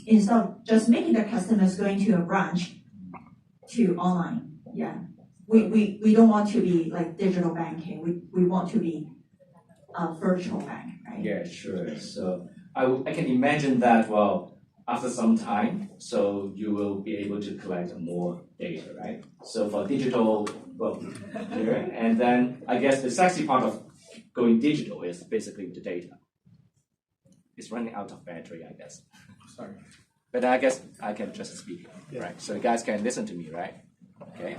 instead of just making the customers going to a branch to online. Yeah, we don't want to be like digital banking. We want to be a virtual bank, right? Yeah, sure. So I can imagine that, well, after some time, so you will be able to collect more data, right? So for digital, well, here, and then I guess the sexy part of going digital is basically the data. It's running out of battery, I guess. Sorry. But I guess I can just speak, right? So you guys can listen to me, right? Okay.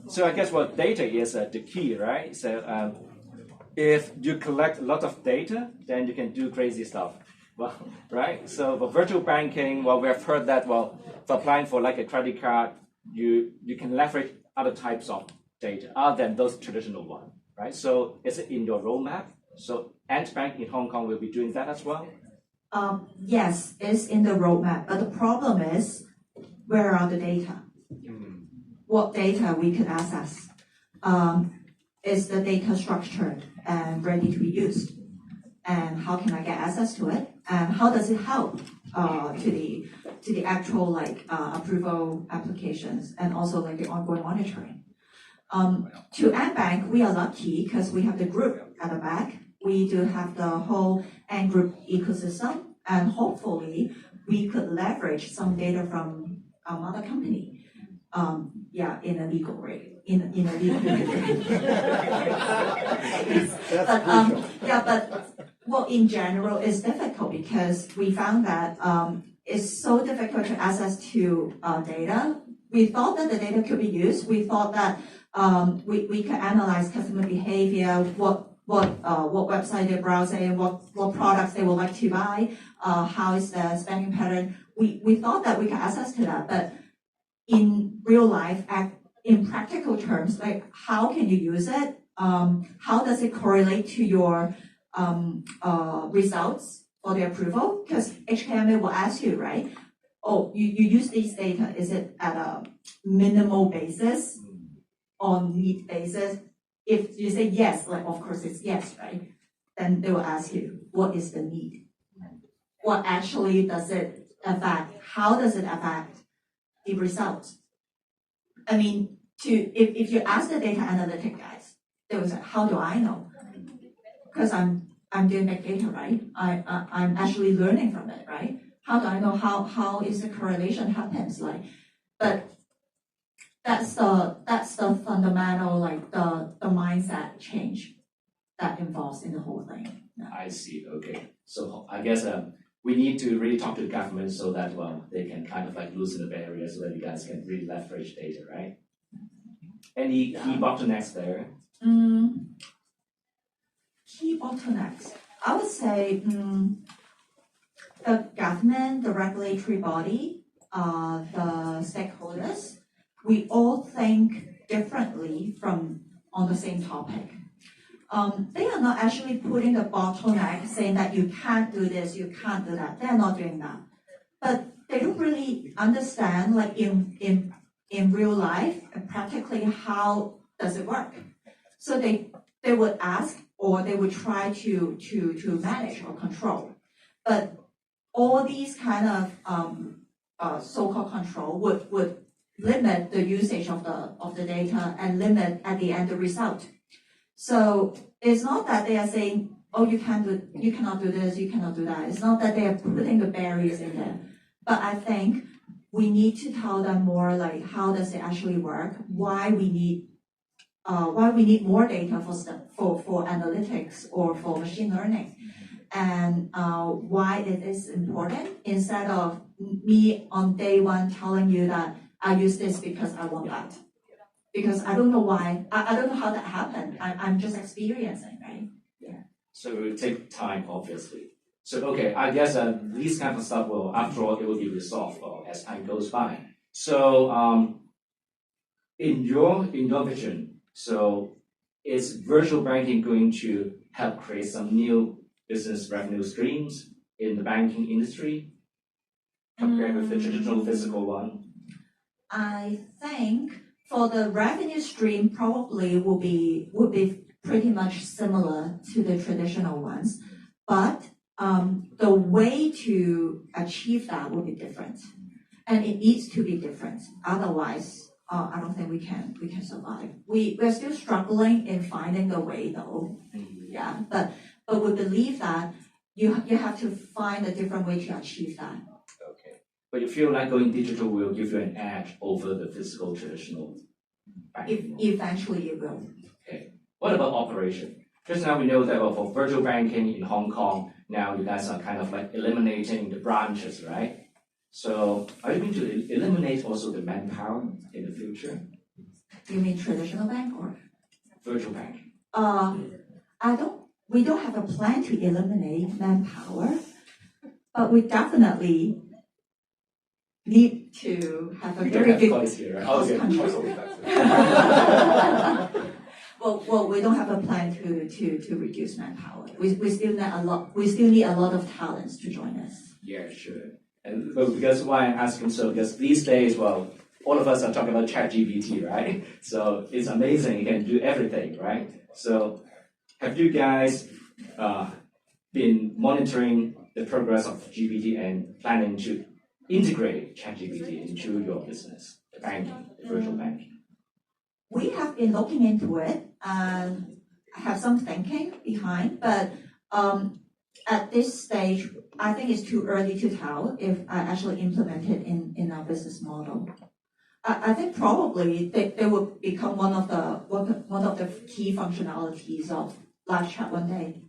So I guess what data is the key, right? So if you collect a lot of data, then you can do crazy stuff. Well, right? So for virtual banking, well, we have heard that, well, for applying for like a credit card, you can leverage other types of data other than those traditional ones, right? So is it in your roadmap? So Ant Bank in Hong Kong will be doing that as well? Yes, it's in the roadmap, but the problem is, where are the data? What data we could access? Is the data structured and ready to be used? And how can I get access to it? And how does it help to the actual like approval applications and also like the ongoing monitoring? To Ant Bank, we are lucky because we have the group at the back. We do have the whole Ant Group ecosystem, and hopefully we could leverage some data from another company. Yeah, in a legal way. In a legal way. But well, in general, it's difficult because we found that it's so difficult to access to data. We thought that the data could be used. We thought that we could analyze customer behavior, what website they're browsing, what products they would like to buy, how is the spending pattern. We thought that we could access to that, but in real life, in practical terms, like how can you use it? How does it correlate to your results for the approval? Because HKMA will ask you, right? Oh, you use these data, is it at a minimal basis, on need basis? If you say yes, like of course it's yes, right? Then they will ask you, what is the need? What actually does it affect? How does it affect the results? I mean, if you ask the data analytic guys, they will say, how do I know? Because I'm doing big data, right? I'm actually learning from it, right? How do I know how is the correlation happens? Like, but that's the fundamental, like the mindset change that involves in the whole thing. Yeah. I see. Okay. So I guess we need to really talk to the government so that, well, they can kind of like loosen the barriers so that you guys can really leverage data, right? Any key bottlenecks there? Key bottlenecks. I would say the government, the regulatory body, the stakeholders, we all think differently on the same topic. They are not actually putting the bottleneck saying that you can't do this, you can't do that. They're not doing that. But they don't really understand, like in real life, practically how does it work. So they would ask or they would try to manage or control. But all these kind of so-called control would limit the usage of the data and limit at the end the result. So it's not that they are saying, oh, you cannot do this, you cannot do that. It's not that they are putting the barriers in there. But I think we need to tell them more like how does it actually work, why we need more data for analytics or for machine learning, and why it is important, instead of me on day one telling you that I use this because I want that. Because I don't know why, I don't know how that happened. I'm just experiencing, right? Yeah. So it will take time, obviously. So, okay, I guess these kind of stuff will, after all, it will be resolved as time goes by. So, in your vision, so is virtual banking going to help create some new business revenue streams in the banking industry compared with the traditional physical one? I think for the revenue stream, probably would be pretty much similar to the traditional ones, but the way to achieve that will be different, and it needs to be different. Otherwise, I don't think we can survive. We're still struggling in finding the way though. Yeah, but we believe that you have to find a different way to achieve that. Okay, but you feel like going digital will give you an edge over the physical traditional banking? Eventually it will. Okay, what about operation? Just now we know that for virtual banking in Hong Kong, now you guys are kind of like eliminating the branches, right? So are you going to eliminate also the manpower in the future? You mean traditional bank or virtual banking? We don't have a plan to eliminate manpower, but we definitely need to have a very good cost control. Well, we don't have a plan to reduce manpower. We still need a lot. We still need a lot of talents to join us. Yeah, sure. And because why I'm asking so, because these days, well, all of us are talking about ChatGPT, right? So it's amazing, you can do everything, right? So have you guys been monitoring the progress of GPT and planning to integrate ChatGPT into your business, the banking, the virtual banking? We have been looking into it and have some thinking behind, but at this stage, I think it's too early to tell if I actually implement it in our business model. I think probably they will become one of the key functionalities of live chat one day.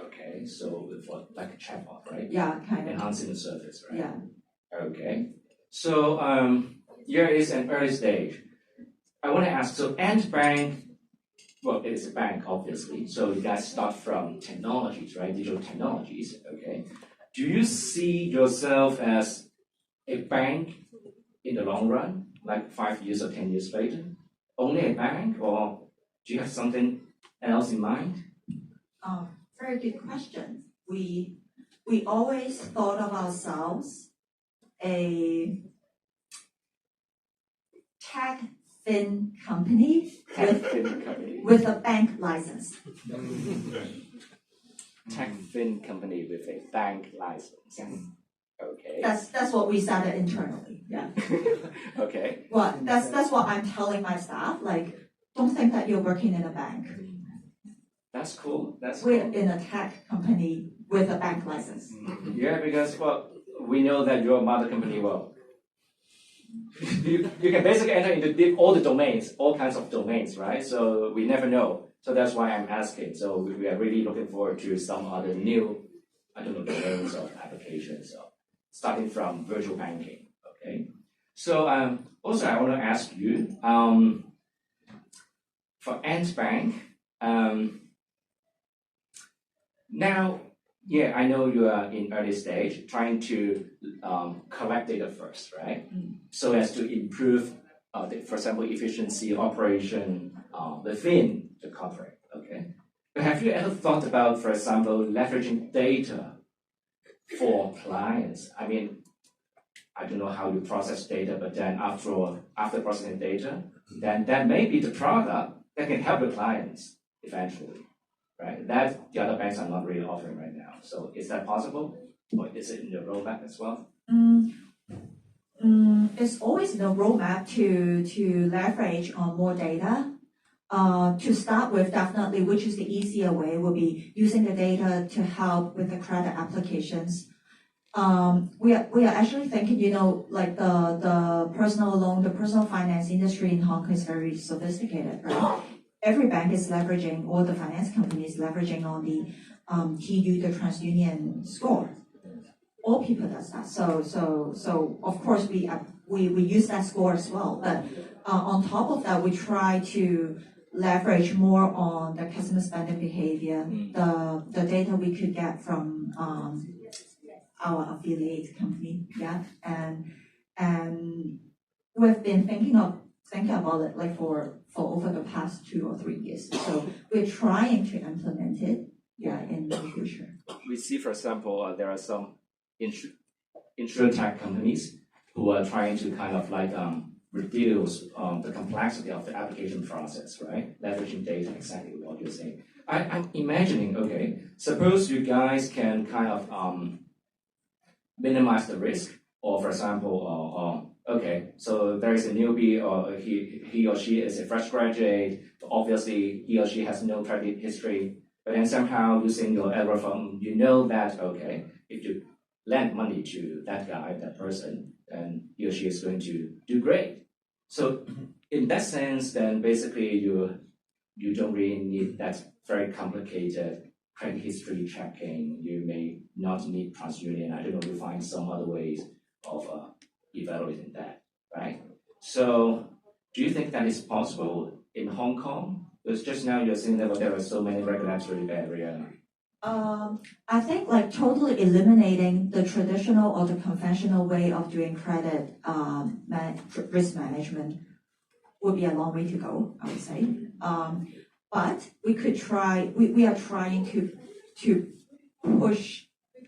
Okay, so for like a chatbot, right? Yeah, kind of. Enhancing the service, right? Yeah. Okay. So here is an early stage. I want to ask, so Ant Bank, well, it is a bank, obviously. So you guys start from technologies, right? Digital technologies, okay. Do you see yourself as a bank in the long run, like 5 years or 10 years later? Only a bank, or do you have something else in mind? Very good question. We always thought of ourselves a tech fin company with a bank license. Tech fin company with a bank license. Yes. Okay. That's what we started internally. Yeah. Okay. Well, that's what I'm telling my staff. Like, don't think that you're working in a bank. That's cool. We're in a tech company with a bank license. Yeah, because well, we know that your mother company well. you can basically enter into all the domains, all kinds of domains, right? So we never know. So that's why I'm asking. So we are really looking forward to some other new, domains of applications, starting from virtual banking. Okay. So also I want to ask you, for Ant Bank, now, yeah, I know you are in early stage, trying to collect data first, right? So as to improve, for example, efficiency operation within the corporate, okay? But have you ever thought about, for example, leveraging data for clients? I mean, I don't know how you process data, but then after processing data, then that may be the product that can help your clients eventually. Right, that the other banks are not really offering right now. So is that possible, or is it in your roadmap as well? It's always in the roadmap to leverage on more data. To start with, definitely, which is the easier way, will be using the data to help with the credit applications. We are actually thinking, like the personal loan, the personal finance industry in Hong Kong is very sophisticated, right? Every bank is leveraging, or the finance company is leveraging on the TU, the TransUnion score. All people does that. So of course we use that score as well. But on top of that, we try to leverage more on the customer spending behavior, the data we could get from our affiliate company, yeah, and we've been thinking about it like for over the past 2 or 3 years. So we're trying to implement it, yeah, in the future. We see, for example, there are some insurtech companies who are trying to kind of like reduce the complexity of the application process, right? Leveraging data, exactly what you're saying. I'm imagining, okay, suppose you guys can kind of minimize the risk, or for example, okay, so there is a newbie, or he or she is a fresh graduate, obviously he or she has no credit history, but then somehow using your algorithm, you know that, okay, if you lend money to that guy, that person, then he or she is going to do great. So in that sense, then basically you don't really need that very complicated credit history checking. You may not need TransUnion. I don't know, you find some other ways of evaluating that, right? So do you think that is possible in Hong Kong? Because just now you're saying that there are so many regulatory barriers. I think like totally eliminating the traditional or the conventional way of doing credit risk management would be a long way to go, I would say. But we could try, we are trying to push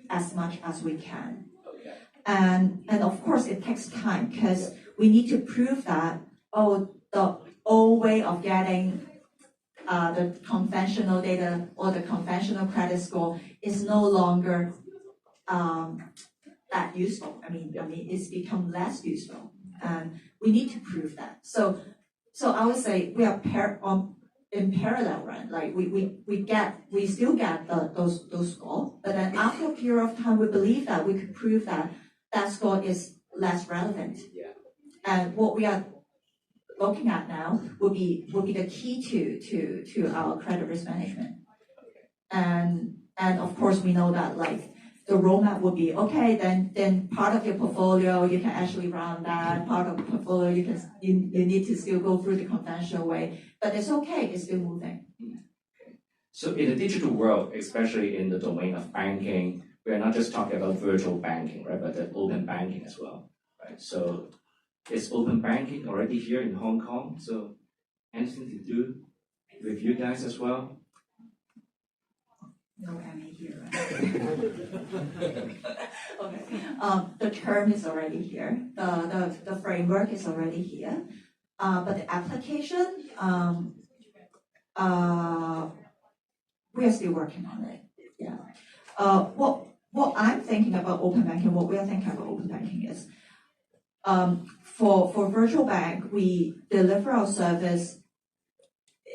as much as we can. Okay. And of course it takes time because we need to prove that, the old way of getting the conventional data or the conventional credit score is no longer that useful. I mean, it's become less useful, and we need to prove that. So I would say we are in parallel, right? Like we still get those scores, but then after a period of time, we believe that we could prove that score is less relevant. Yeah. And what we are looking at now will be the key to our credit risk management. And of course we know that like the roadmap would be okay, then part of your portfolio you can actually run that, part of the portfolio you need to still go through the conventional way. But it's okay, it's still moving. So in the digital world, especially in the domain of banking, we are not just talking about virtual banking, right, but the open banking as well, right? So is open banking already here in Hong Kong? So anything to do with you guys as well? No MA here, right? Okay. The term is already here. The framework is already here. But the application, we are still working on it. Yeah. What I'm thinking about open banking, what we are thinking about open banking is, for virtual bank, we deliver our service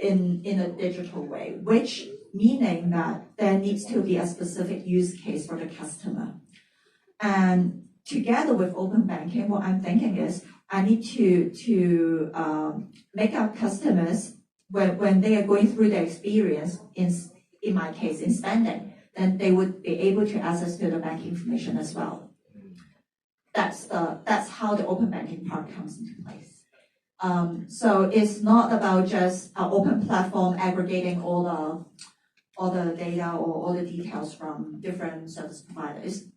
in a digital way, which meaning that there needs to be a specific use case for the customer. And together with open banking, what I'm thinking is I need to make our customers, when they are going through their experience, in my case, in spending, then they would be able to access to the bank information as well. That's how the open banking part comes into place. So it's not about just an open platform aggregating all the data or all the details from different service providers.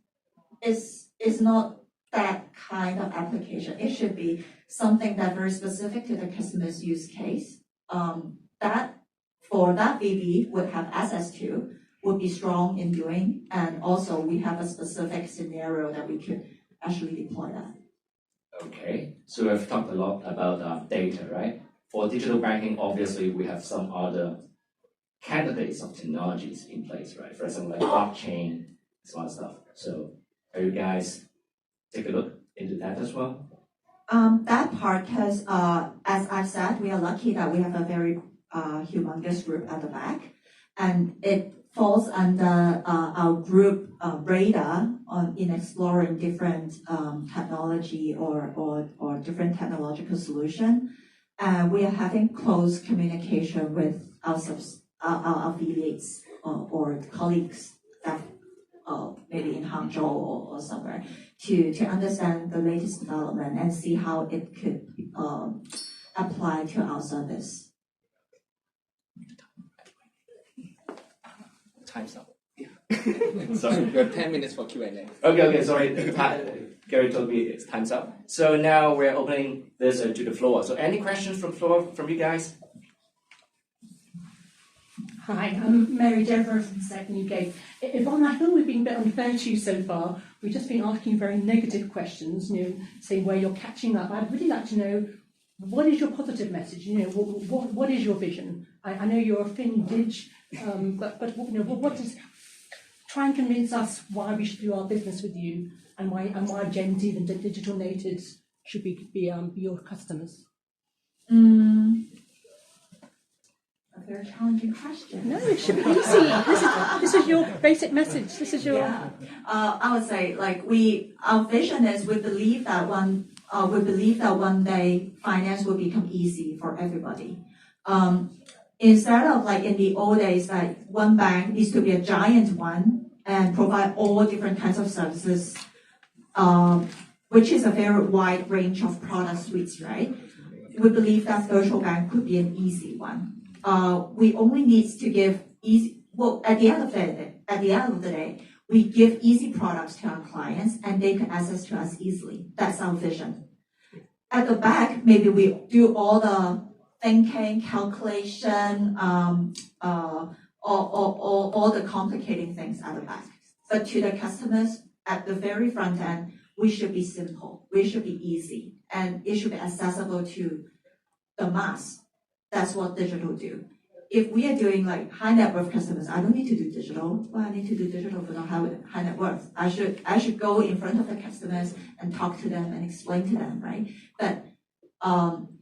It's not that kind of application. It should be something that very specific to the customer's use case. That for that BB would have access to, would be strong in doing, and also we have a specific scenario that we could actually deploy that. Okay, so we've talked a lot about data, right? For digital banking, obviously we have some other candidates of technologies in place, right? For example, like blockchain, some other stuff. So are you guys take a look into that as well? That part, because as I've said, we are lucky that we have a very humongous group at the back, and it falls under our group radar in exploring different technology or different technological solution. We are having close communication with our affiliates or colleagues that maybe in Hangzhou or somewhere to understand the latest development and see how it could apply to our service. Time's up. Sorry, we have 10 minutes for Q&A. Okay, sorry. Gary told me it's time's up. So now we're opening this to the floor. So any questions from floor from you guys? Hi, I'm Mary Deborah from Second UK. Yvonne, I feel we've been a bit unfair to you so far. We've just been asking very negative questions, saying where you're catching up. I'd really like to know, what is your positive message? What is your vision? I know you're a FinDig But you know, what is try and convince us why we should do our business with you, and why Gen Z and digital natives should be your customers. A very challenging question. No, it should be easy. This is your basic message. This is your. Yeah. I would say our vision is we believe that one day finance will become easy for everybody. Instead of like in the old days, like one bank needs to be a giant one and provide all different kinds of services, which is a very wide range of product suites, right? We believe that virtual bank could be an easy one. We only need to give easy. Well, at the end of the day, we give easy products to our clients, and they can access to us easily. That's our vision. At the back, maybe we do all the thinking, calculation, all the complicating things at the back. But to the customers, at the very front end, we should be simple. We should be easy, and it should be accessible to the mass. That's what digital do. If we are doing like high net worth customers, I don't need to do digital. Well, I need to do digital for the high net worth. I should go in front of the customers and talk to them and explain to them, right? But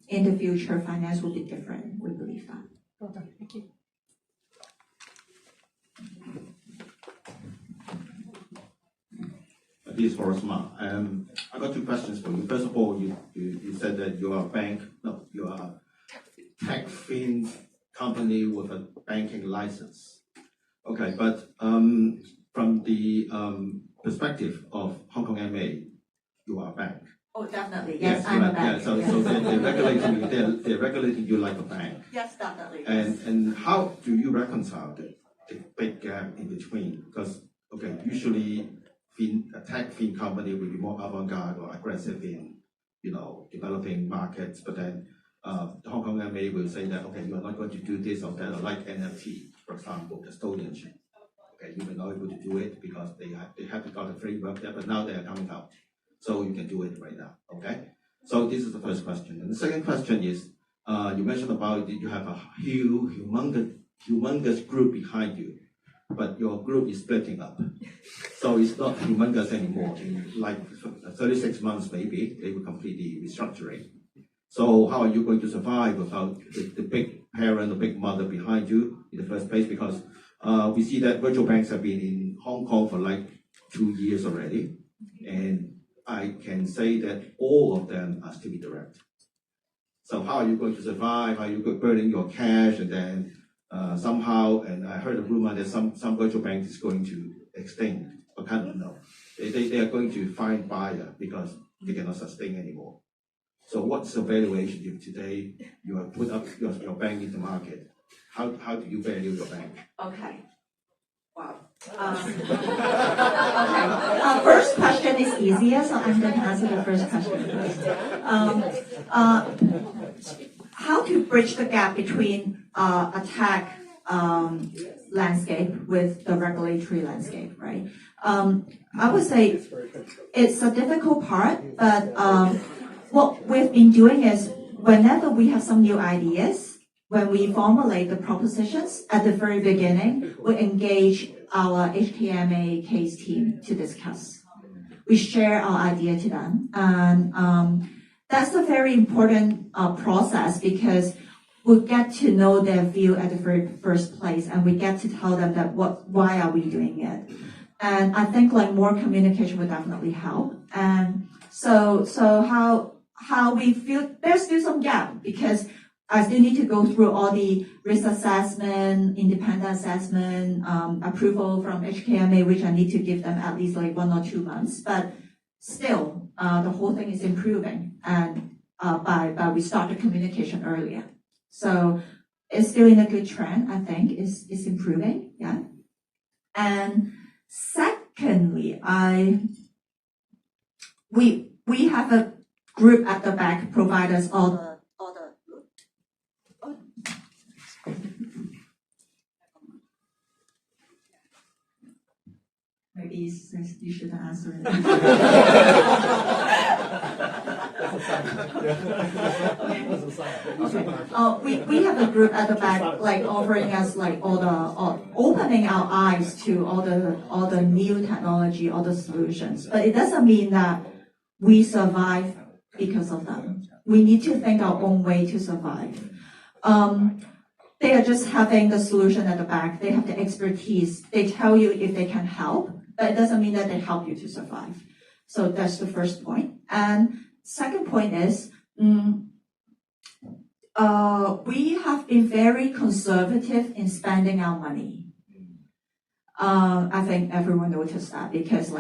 in the future, finance will be different. We believe that. Well done. Thank you. This is for Osman. I got two questions for you. First of all, you said that you are a bank. No, you are a tech-fin company with a banking license. Okay, but from the perspective of Hong Kong MA, you are a bank. Oh, definitely. Yes, I'm right. a bank. Yeah, so they're regulating you like a bank. Yes, definitely. And how do you reconcile the big gap in between? Because usually a tech-fin company will be more avant-garde or aggressive in developing markets, but then the Hong Kong MA will say that, you are not going to do this or that, like NFT, for example, custodianship. Okay, you were not able to do it because they haven't got a framework there, but now they are coming out. So you can do it right now, okay? So this is the first question. And the second question is, you mentioned about that you have a humongous group behind you, but your group is splitting up. So it's not humongous anymore. In like 36 months, maybe, they will complete the restructuring. So how are you going to survive without the big parent or big mother behind you in the first place? Because we see that virtual banks have been in Hong Kong for like 2 years already. And I can say that all of them are still indirect. So how are you going to survive? How are you burning your cash? And then somehow, and I heard a rumor that some virtual bank is going to extinct. I can't know. They are going to find buyer because they cannot sustain anymore. So what's the valuation if today you have put up your bank in the market? How do you value your bank? Okay. Wow. Okay. First question is easier, so I'm going to answer the first question first. How to bridge the gap between a tech landscape with the regulatory landscape, right? I would say it's a difficult part, but what we've been doing is whenever we have some new ideas, when we formulate the propositions at the very beginning, we engage our HKEX team to discuss. We share our idea to them, and that's a very important process because we get to know their view at the very first place, and we get to tell them that why are we doing it. And I think like more communication would definitely help. And so how we feel there's still some gap because I still need to go through all the risk assessment, independent assessment, approval from HKMA, which I need to give them at least like 1 or 2 months. But still, the whole thing is improving, and by we start the communication earlier. So it's still in a good trend. I think it's improving. Yeah. And secondly, we have a group at the back provide us all the maybe you should answer it. We have a group at the back, like offering us like opening our eyes to all the new technology, all the solutions. But it doesn't mean that we survive because of them. We need to think our own way to survive. They are just having the solution at the back. They have the expertise. They tell you if they can help, but it doesn't mean that they help you to survive. So that's the first point. And second point is, we have been very conservative in spending our money. I think everyone noticed that because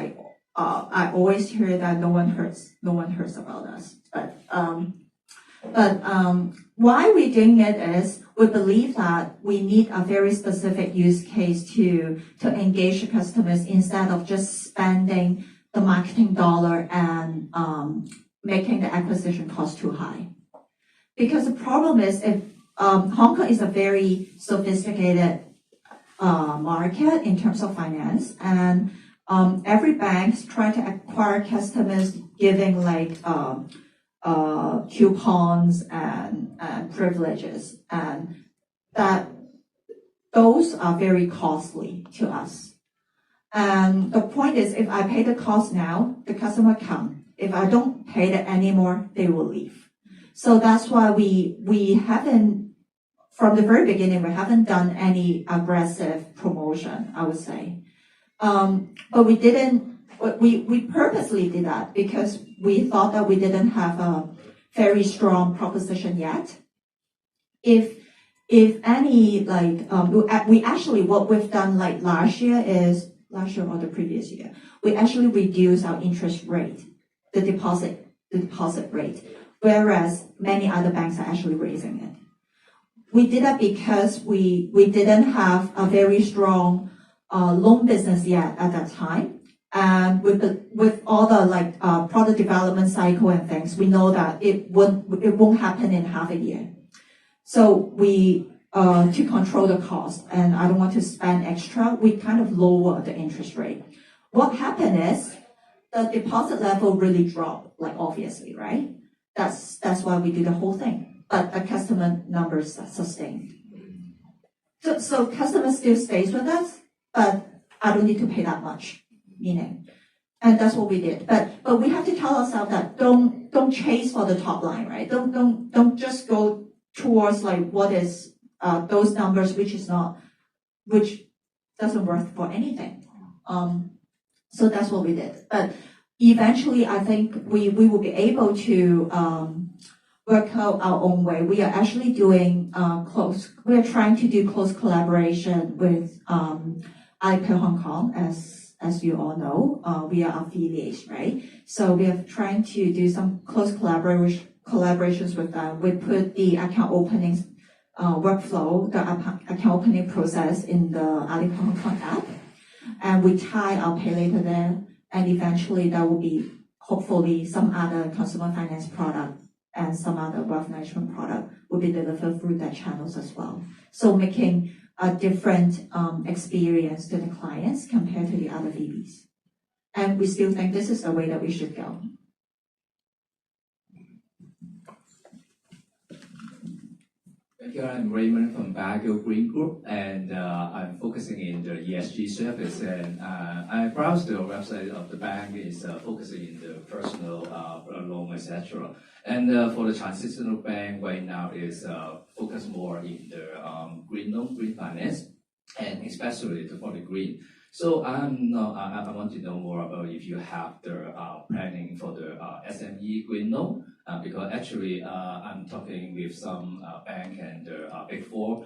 I always hear that no one hears about us. But why we're doing it is we believe that we need a very specific use case to engage the customers instead of just spending the marketing dollar and making the acquisition cost too high. Because the problem is if Hong Kong is a very sophisticated market in terms of finance, and every bank try to acquire customers giving coupons and privileges, and that those are very costly to us. And the point is, if I pay the cost now, the customer come. If I don't pay it anymore, they will leave. So that's why we haven't, from the very beginning, we haven't done any aggressive promotion, I would say. But we didn't. We purposely did that because we thought that we didn't have a very strong proposition yet. If any, we actually, what we've done last year or the previous year, we actually reduced our interest rate, the deposit rate, whereas many other banks are actually raising it. We did that because we didn't have a very strong loan business yet at that time. And with all the product development cycle and things, we know that it won't happen in half a year. So we to control the cost, and I don't want to spend extra, we kind of lower the interest rate. What happened is the deposit level really dropped, obviously, right? That's why we do the whole thing. But the customer numbers sustained. So customer still stays with us, but I don't need to pay that much. Meaning, and that's what we did. But we have to tell ourselves that don't chase for the top line, right? Don't just go towards what is those numbers which doesn't work for anything. So that's what we did. But eventually, I think we will be able to work out our own way. We are actually doing we are trying to do close collaboration with Alipay Hong Kong, as you all know, we are affiliates, right? So we are trying to do some close collaborations with them. We put the account openings workflow, the account opening process in the Alipay Hong Kong app, and we tie our pay later there, and eventually there will be hopefully some other consumer finance product and some other wealth management product will be delivered through that channels as well. So making a different experience to the clients compared to the other VBs. And we still think this is the way that we should go. Thank you. I'm Raymond from Baguio Green Group, and I'm focusing in the ESG service. And I browsed the website of the bank is focusing in the personal loan, etc. And for the transitional bank right now is focused more in the green loan, green finance, and especially for the green. So I want to know more about if you have the planning for the SME green loan. Because actually, I'm talking with some bank and the Big Four.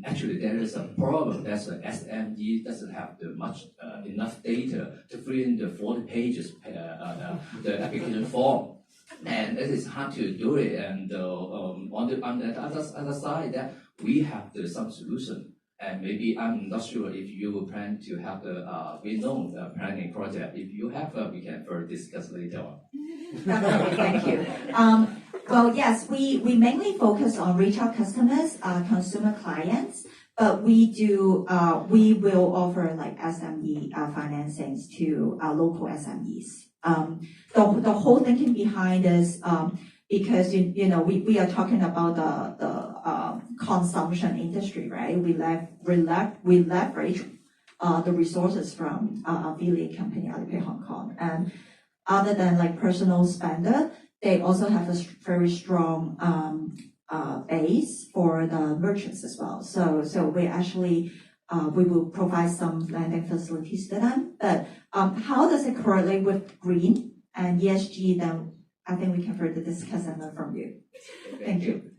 Actually, there is a problem that the SME doesn't have enough data to fill in the 40 pages the application form, and it is hard to do it. And on the other side, that we have some solution. And maybe I'm not sure if you plan to have the green loan planning project. If you have, we can further discuss later on. Thank you. Well, yes, we mainly focus on retail customers, consumer clients, but we will offer SME financings to local SMEs. The whole thinking behind is because you know we are talking about the consumption industry, right? We leverage the resources from affiliate company Alipay Hong Kong, and other than like personal spender, they also have a very strong base for the merchants as well. So we actually we will provide some lending facilities to them. But how does it correlate with green and ESG? Then I think we can further discuss and learn from you. Thank you.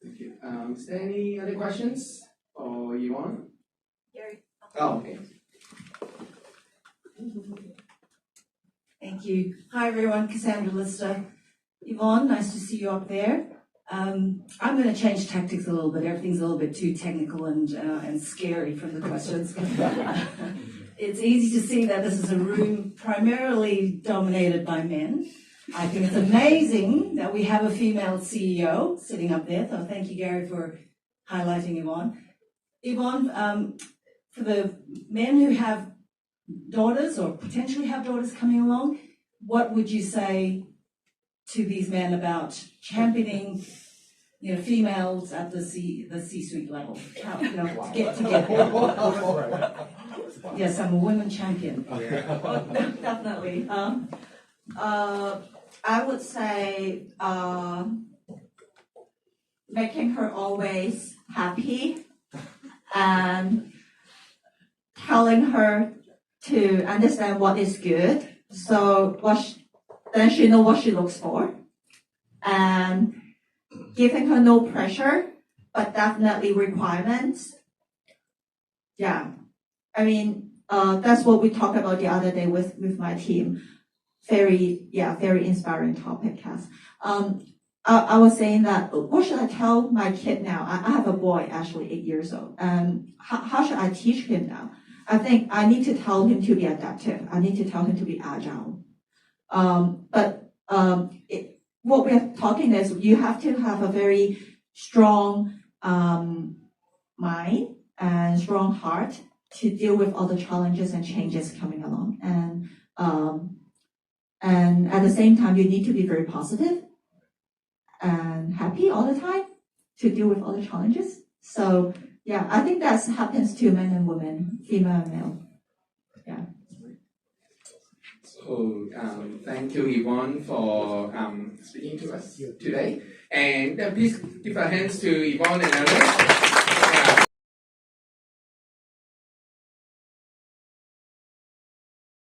Thank you. Is there any other questions for Yvonne? Oh, okay. Thank you. Hi everyone, Cassandra Lister. Yvonne, nice to see you up there. I'm going to change tactics a little bit. Everything's a little bit too technical and scary from the questions. It's easy to see that this is a room primarily dominated by men. I think it's amazing that we have a female CEO sitting up there. So thank you, Gary, for highlighting Yvonne. Yvonne, for the men who have daughters or potentially have daughters coming along, what would you say to these men about championing, you know, females at the C-suite level? How, you know, to get there. Yes, I'm a women champion. Well, definitely. I would say making her always happy and telling her to understand what is good. So then she knows what she looks for, and giving her no pressure, but definitely requirements. Yeah, I mean that's what we talked about the other day with my team. Very inspiring topic, Cass. I was saying that, what should I tell my kid now? I have a boy, actually 8 years old. How should I teach him now? I think I need to tell him to be adaptive. I need to tell him to be agile. What we are talking is you have to have a very strong mind and strong heart to deal with all the challenges and changes coming along. And at the same time, you need to be very positive and happy all the time to deal with all the challenges. So yeah, I think that happens to men and women, female and male. Yeah. So thank you, Yvonne, for speaking to us today. And please give our hands to Yvonne and Ernest.